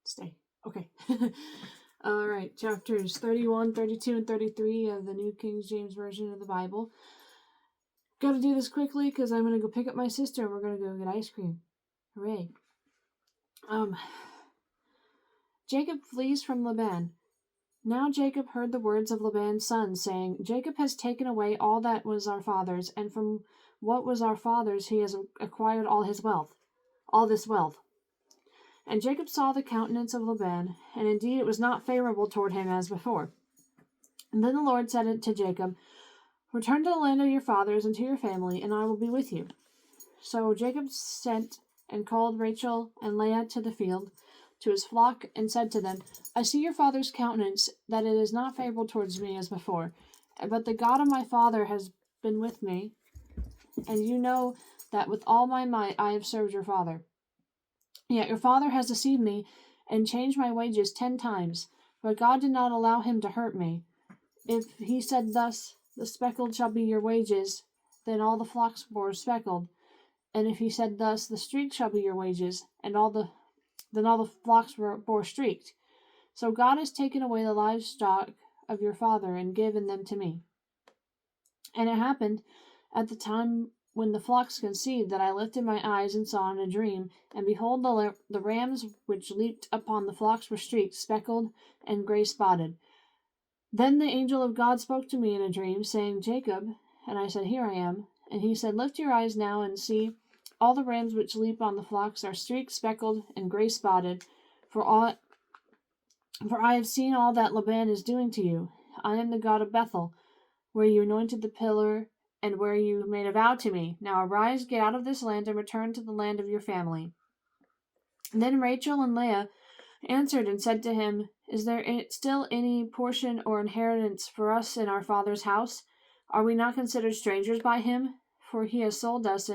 Stay. Okay. All right, chapters 31, 32, and 33 of the New King James Version of the Bible. Gotta do this quickly because I'm gonna go pick up my sister and we're gonna go get ice cream. Hooray. Jacob flees from Laban. Now Jacob heard the words of Laban's sons, saying, Jacob has taken away all that was our father's, and from what was our father's he has acquired all this wealth. And Jacob saw the countenance of Laban, and indeed it was not favorable toward him as before. And then the Lord said to Jacob, Return to the land of your fathers and to your family, and I will be with you. So Jacob sent and called Rachel and Leah to the field, to his flock, and said to them, I see your father's countenance, that it is not favorable towards me as before. But the God of my father has been with me, and you know that with all my might I have served your father. Yet your father has deceived me, and changed my wages 10 times. But God did not allow him to hurt me. If he said thus, the speckled shall be your wages, then all the flocks bore speckled. And if he said thus, the streaked shall be your wages, then all the flocks bore streaked. So God has taken away the livestock of your father and given them to me. And it happened at the time when the flocks conceived that I lifted my eyes and saw in a dream, and behold, the rams which leaped upon the flocks were streaked, speckled, and gray-spotted. Then the angel of God spoke to me in a dream, saying, Jacob. And I said, Here I am. And he said, Lift your eyes now and see, all the rams which leap on the flocks are streaked, speckled, and gray-spotted, for I have seen all that Laban is doing to you. I am the God of Bethel, where you anointed the pillar, and where you made a vow to me. Now arise, get out of this land, and return to the land of your family. Then Rachel and Leah answered and said to him, Is there still any portion or inheritance for us in our father's house? Are we not considered strangers by him? For he has sold us,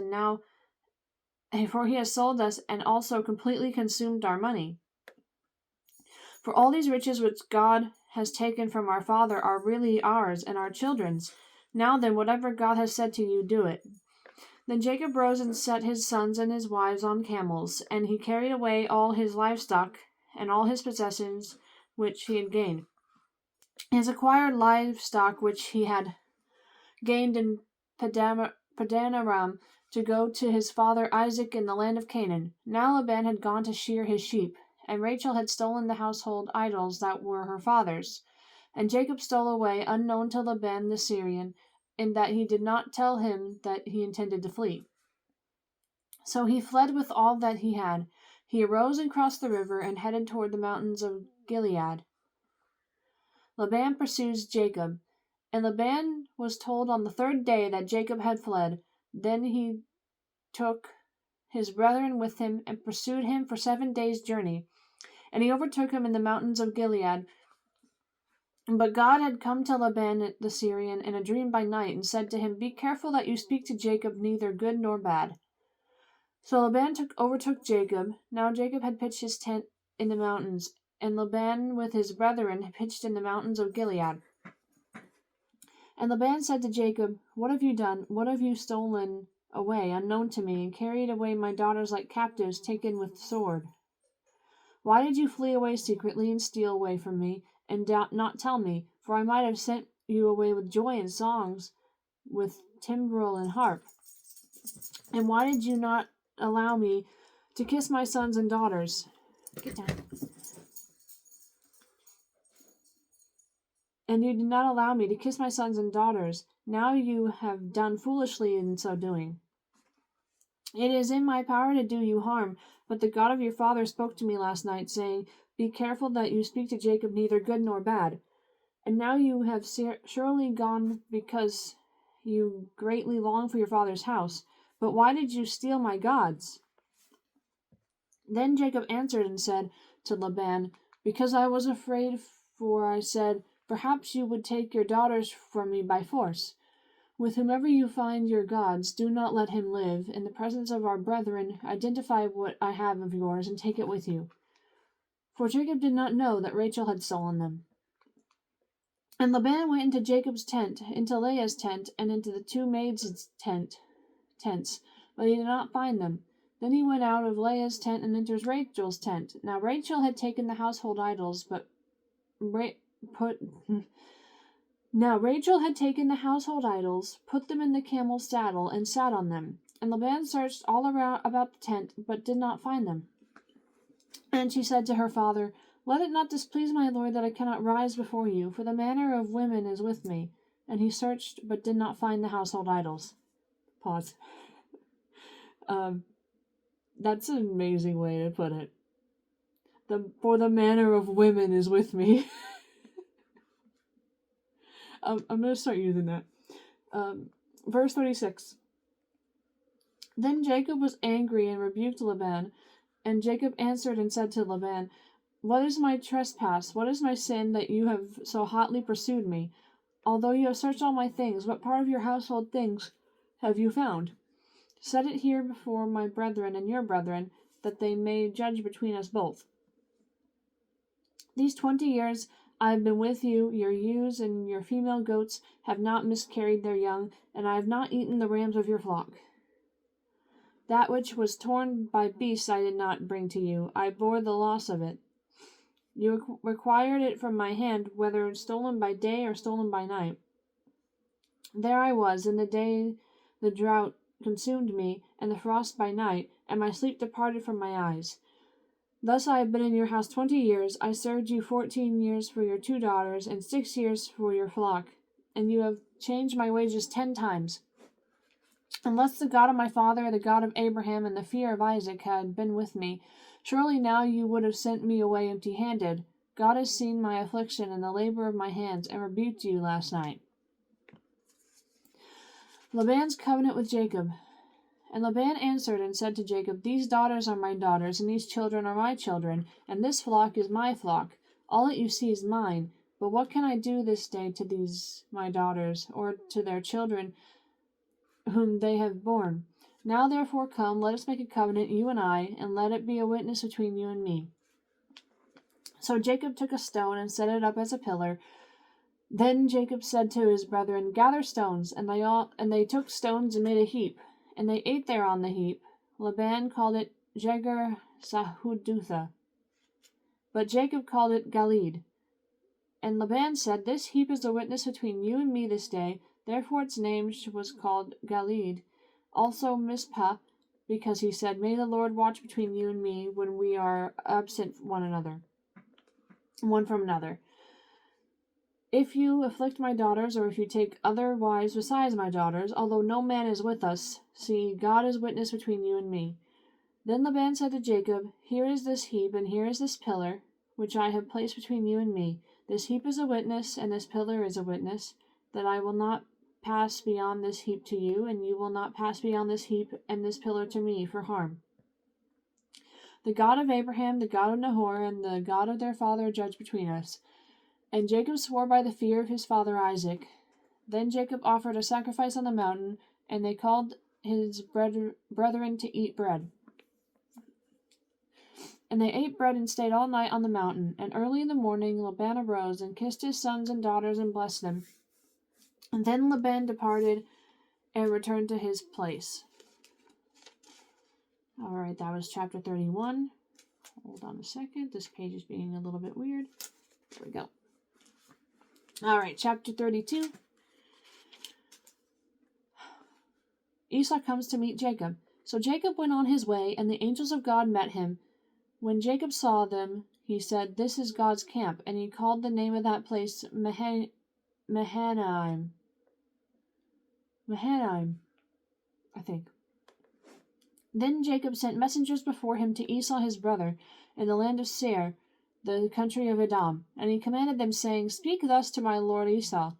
and also completely consumed our money. For all these riches which God has taken from our father are really ours and our children's. Now then, whatever God has said to you, do it. Then Jacob rose and set his sons and his wives on camels, and he carried away all his livestock and all his possessions which he had gained. His acquired livestock which he had gained in Padanaram, to go to his father Isaac in the land of Canaan. Now Laban had gone to shear his sheep, and Rachel had stolen the household idols that were her father's. And Jacob stole away, unknown to Laban the Syrian, in that he did not tell him that he intended to flee. So he fled with all that he had. He arose and crossed the river and headed toward the mountains of Gilead. Laban pursues Jacob. And Laban was told on the 3rd day that Jacob had fled. Then he took his brethren with him and pursued him for 7 days' journey. And he overtook him in the mountains of Gilead. But God had come to Laban the Syrian in a dream by night, and said to him, Be careful that you speak to Jacob neither good nor bad. So Laban overtook Jacob. Now Jacob had pitched his tent in the mountains, and Laban with his brethren had pitched in the mountains of Gilead. And Laban said to Jacob, What have you done? What have you stolen away, unknown to me, and carried away my daughters like captives taken with sword? Why did you flee away secretly and steal away from me, and not tell me? For I might have sent you away with joy and songs, with timbrel and harp. And why did you not allow me to kiss my sons and daughters? Get down. And you did not allow me to kiss my sons and daughters. Now you have done foolishly in so doing. It is in my power to do you harm, but the God of your father spoke to me last night, saying, Be careful that you speak to Jacob neither good nor bad. And now you have surely gone because you greatly long for your father's house. But why did you steal my gods? Then Jacob answered and said to Laban, Because I was afraid, for I said, Perhaps you would take your daughters from me by force. With whomever you find your gods, do not let him live. In the presence of our brethren, identify what I have of yours, and take it with you. For Jacob did not know that Rachel had stolen them. And Laban went into Jacob's tent, into Leah's tent, and into the 2 maids' tents, but he did not find them. Then he went out of Leah's tent and enters Rachel's tent. Now Rachel had taken the household idols, but Now Rachel had taken the household idols, put them in the camel's saddle, and sat on them. And Laban searched all around about the tent, but did not find them. And she said to her father, Let it not displease my lord that I cannot rise before you, for the manner of women is with me. And he searched, but did not find the household idols. Pause. That's an amazing way to put it. For the manner of women is with me. I'm going to start using that. Verse 36. Then Jacob was angry and rebuked Laban. And Jacob answered and said to Laban, What is my trespass? What is my sin that you have so hotly pursued me? Although you have searched all my things, what part of your household things have you found? Set it here before my brethren and your brethren, that they may judge between us both. These 20 years I have been with you, your ewes and your female goats have not miscarried their young, and I have not eaten the rams of your flock. That which was torn by beasts I did not bring to you, I bore the loss of it. You required it from my hand, whether stolen by day or stolen by night. There I was, in the day the drought consumed me, and the frost by night, and my sleep departed from my eyes. Thus I have been in your house 20 years. I served you 14 years for your 2 daughters, and 6 years for your flock, and you have changed my wages 10 times. Unless the God of my father, the God of Abraham, and the fear of Isaac had been with me, surely now you would have sent me away empty-handed. God has seen my affliction and the labor of my hands, and rebuked you last night. Laban's covenant with Jacob. And Laban answered and said to Jacob, These daughters are my daughters, and these children are my children, and this flock is my flock. All that you see is mine. But what can I do this day to these my daughters, or to their children whom they have borne? Now therefore come, let us make a covenant, you and I, and let it be a witness between you and me. So Jacob took a stone and set it up as a pillar. Then Jacob said to his brethren, Gather stones, and they took stones and made a heap. And they ate there on the heap. Laban called it Jegar Sahudutha, but Jacob called it Galeed. And Laban said, This heap is a witness between you and me this day. Therefore its name was called Galeed. Also Mizpah, because he said, May the Lord watch between you and me when we are absent one from another. If you afflict my daughters, or if you take other wives besides my daughters, although no man is with us, see, God is witness between you and me. Then Laban said to Jacob, Here is this heap, and here is this pillar, which I have placed between you and me. This heap is a witness, and this pillar is a witness, that I will not pass beyond this heap to you, and you will not pass beyond this heap and this pillar to me for harm. The God of Abraham, the God of Nahor, and the God of their father judge between us. And Jacob swore by the fear of his father Isaac. Then Jacob offered a sacrifice on the mountain, and they called his brethren to eat bread. And they ate bread and stayed all night on the mountain. And early in the morning Laban arose and kissed his sons and daughters and blessed them. And then Laban departed and returned to his place. All right, that was chapter 31. Hold on a second. This page is being a little bit weird. There we go. All right, chapter 32. Esau comes to meet Jacob. So Jacob went on his way, and the angels of God met him. When Jacob saw them, he said, This is God's camp, and he called the name of that place Mahanaim. Mahanaim, I think. Then Jacob sent messengers before him to Esau his brother, in the land of Seir, the country of Edom. And he commanded them, saying, Speak thus to my lord Esau.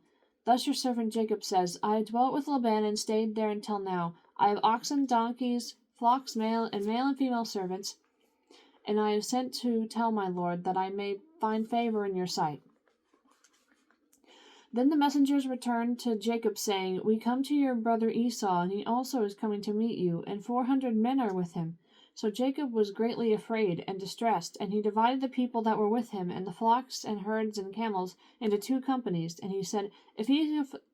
Thus your servant Jacob says, I have dwelt with Laban and stayed there until now. I have oxen, donkeys, flocks, male and female servants, and I have sent to tell my lord, that I may find favor in your sight. Then the messengers returned to Jacob, saying, We come to your brother Esau, and he also is coming to meet you, and 400 men are with him. So Jacob was greatly afraid and distressed, and he divided the people that were with him, and the flocks and herds and camels, into 2 companies. And he said, If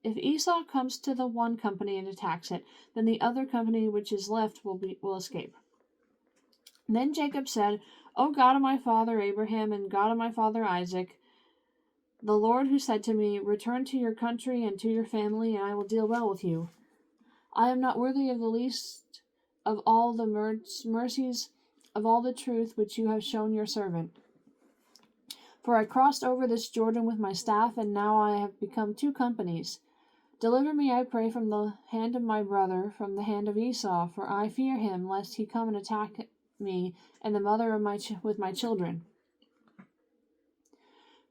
Esau comes to the one company and attacks it, then the other company which is left will escape. Then Jacob said, O God of my father Abraham and God of my father Isaac, the Lord who said to me, Return to your country and to your family, and I will deal well with you. I am not worthy of the least of all the mercies of all the truth which you have shown your servant. For I crossed over this Jordan with my staff, and now I have become two companies. Deliver me, I pray, from the hand of my brother, from the hand of Esau, for I fear him, lest he come and attack me and the mother of with my children.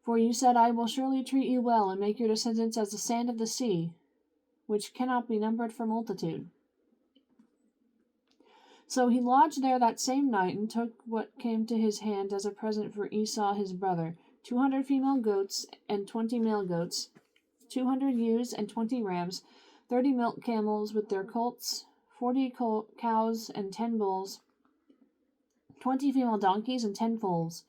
For you said, I will surely treat you well, and make your descendants as the sand of the sea, which cannot be numbered for multitude. So he lodged there that same night, and took what came to his hand as a present for Esau his brother, 200 female goats and 20 male goats, 200 ewes and 20 rams, 30 milk camels with their colts, 40 cows and 10 bulls, 20 female donkeys and 10 foals.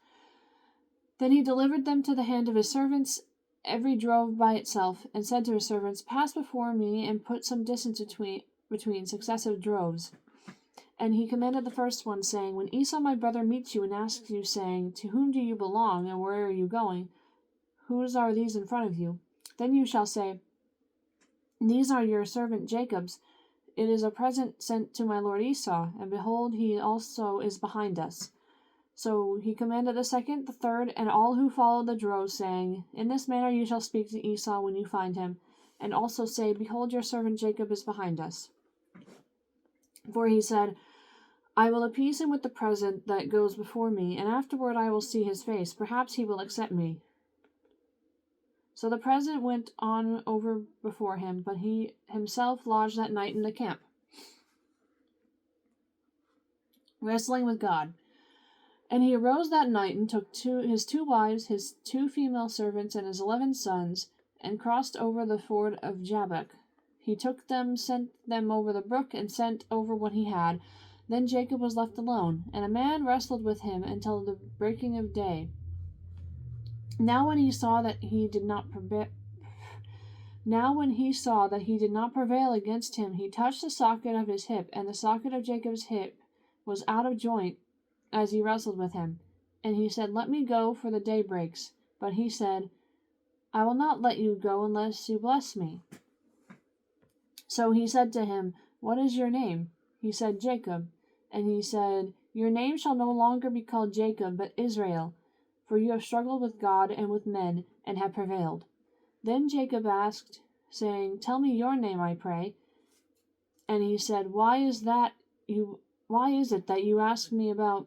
Then he delivered them to the hand of his servants, every drove by itself, and said to his servants, Pass before me, and put some distance between successive droves. And he commanded the first one, saying, When Esau my brother meets you and asks you, saying, To whom do you belong, and where are you going? Whose are these in front of you? Then you shall say, These are your servant Jacob's. It is a present sent to my lord Esau, and behold, he also is behind us. So he commanded the second, the third, and all who followed the drove, saying, In this manner you shall speak to Esau when you find him, and also say, Behold, your servant Jacob is behind us. For he said, I will appease him with the present that goes before me, and afterward I will see his face. Perhaps he will accept me. So the present went on over before him, but he himself lodged that night in the camp, wrestling with God. And he arose that night and took his 2 wives, his 2 female servants, and his 11 sons, and crossed over the ford of Jabbok. He took them, sent them over the brook, and sent over what he had. Then Jacob was left alone, and a man wrestled with him until the breaking of day. Now when he saw that he did not prevail against him, he touched the socket of his hip, and the socket of Jacob's hip was out of joint as he wrestled with him. And he said, Let me go, for the day breaks. But he said, I will not let you go unless you bless me. So he said to him, What is your name? He said, Jacob. And he said, Your name shall no longer be called Jacob, but Israel, for you have struggled with God and with men, and have prevailed. Then Jacob asked, saying, Tell me your name, I pray. And he said, Why is it that you ask me about?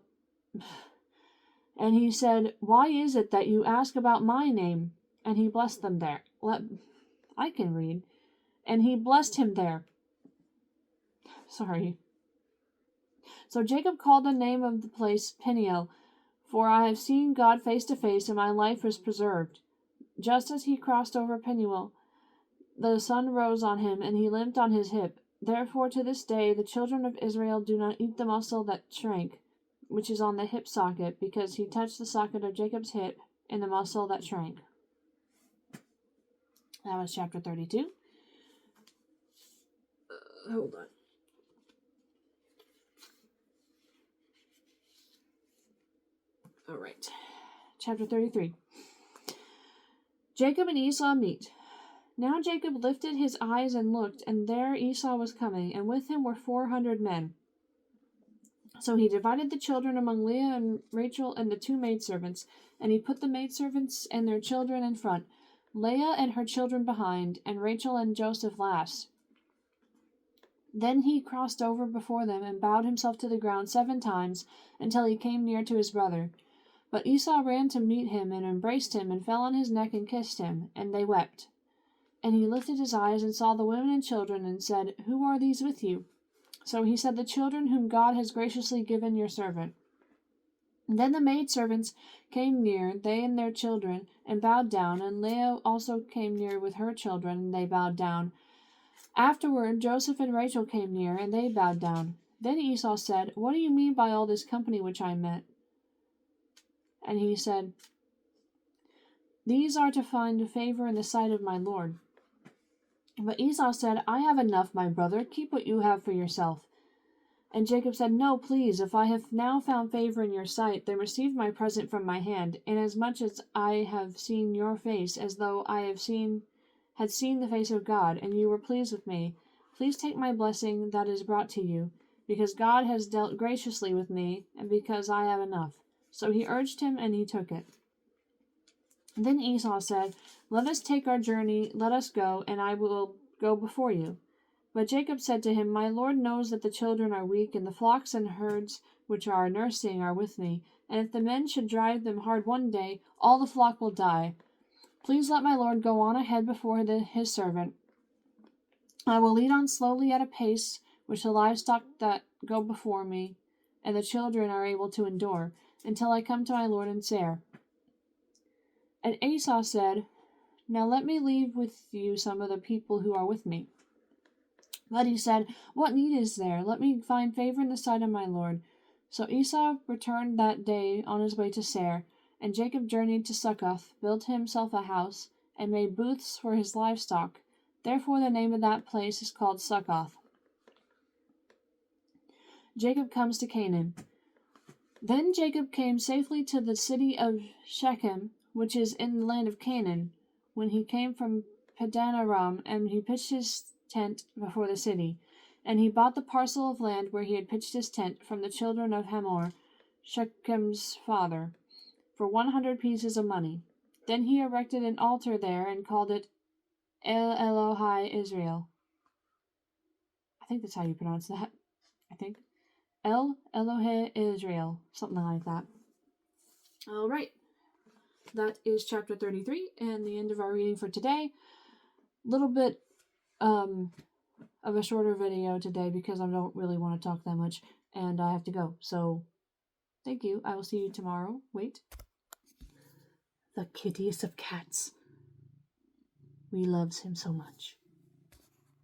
And he said, Why is it that you ask about my name? And he blessed them there. I can read. And he blessed him there. Sorry. So Jacob called the name of the place Peniel, for I have seen God face to face, and my life was preserved. Just as he crossed over Peniel, the sun rose on him, and he limped on his hip. Therefore to this day the children of Israel do not eat the muscle that shrank, which is on the hip socket, because he touched the socket of Jacob's hip in the muscle that shrank. That was chapter 32. Hold on. All right. Chapter 33. Jacob and Esau meet. Now Jacob lifted his eyes and looked, and there Esau was coming, and with him were 400 men. So he divided the children among Leah and Rachel and the 2 maidservants, and he put the maidservants and their children in front, Leah and her children behind, and Rachel and Joseph last. Then he crossed over before them and bowed himself to the ground 7 times until he came near to his brother. But Esau ran to meet him and embraced him and fell on his neck and kissed him, and they wept. And he lifted his eyes and saw the women and children and said, Who are these with you? So he said, The children whom God has graciously given your servant. And then the maidservants came near, they and their children, and bowed down, and Leah also came near with her children, and they bowed down. Afterward Joseph and Rachel came near, and they bowed down. Then Esau said, What do you mean by all this company which I met? And he said, These are to find favor in the sight of my lord. But Esau said, I have enough, my brother. Keep what you have for yourself. And Jacob said, No, please, if I have now found favor in your sight, then receive my present from my hand, inasmuch as I have seen your face, as though I had seen the face of God, and you were pleased with me. Please take my blessing that is brought to you, because God has dealt graciously with me, and because I have enough. So he urged him, and he took it. Then Esau said, Let us take our journey, let us go, and I will go before you. But Jacob said to him, My Lord knows that the children are weak, and the flocks and herds which are nursing are with me. And if the men should drive them hard one day, all the flock will die. Please let my Lord go on ahead before his servant. I will lead on slowly at a pace which the livestock that go before me and the children are able to endure, until I come to my Lord in Seir. And Esau said, Now let me leave with you some of the people who are with me. But he said, What need is there? Let me find favor in the sight of my Lord. So Esau returned that day on his way to Seir, and Jacob journeyed to Succoth, built himself a house, and made booths for his livestock. Therefore the name of that place is called Succoth. Jacob comes to Canaan. Then Jacob came safely to the city of Shechem, which is in the land of Canaan, when he came from Padanaram, and he pitched his tent before the city. And he bought the parcel of land where he had pitched his tent from the children of Hamor, Shechem's father, for 100 pieces of money. Then he erected an altar there and called it El Elohai Israel. I think that's how you pronounce that. I think. El Elohai Israel. Something like that. All right. That is chapter 33 and the end of our reading for today. Little bit of a shorter video today because I don't really want to talk that much and I have to go. So, thank you. I will see you tomorrow. Wait. The kittiest of cats. We loves him so much.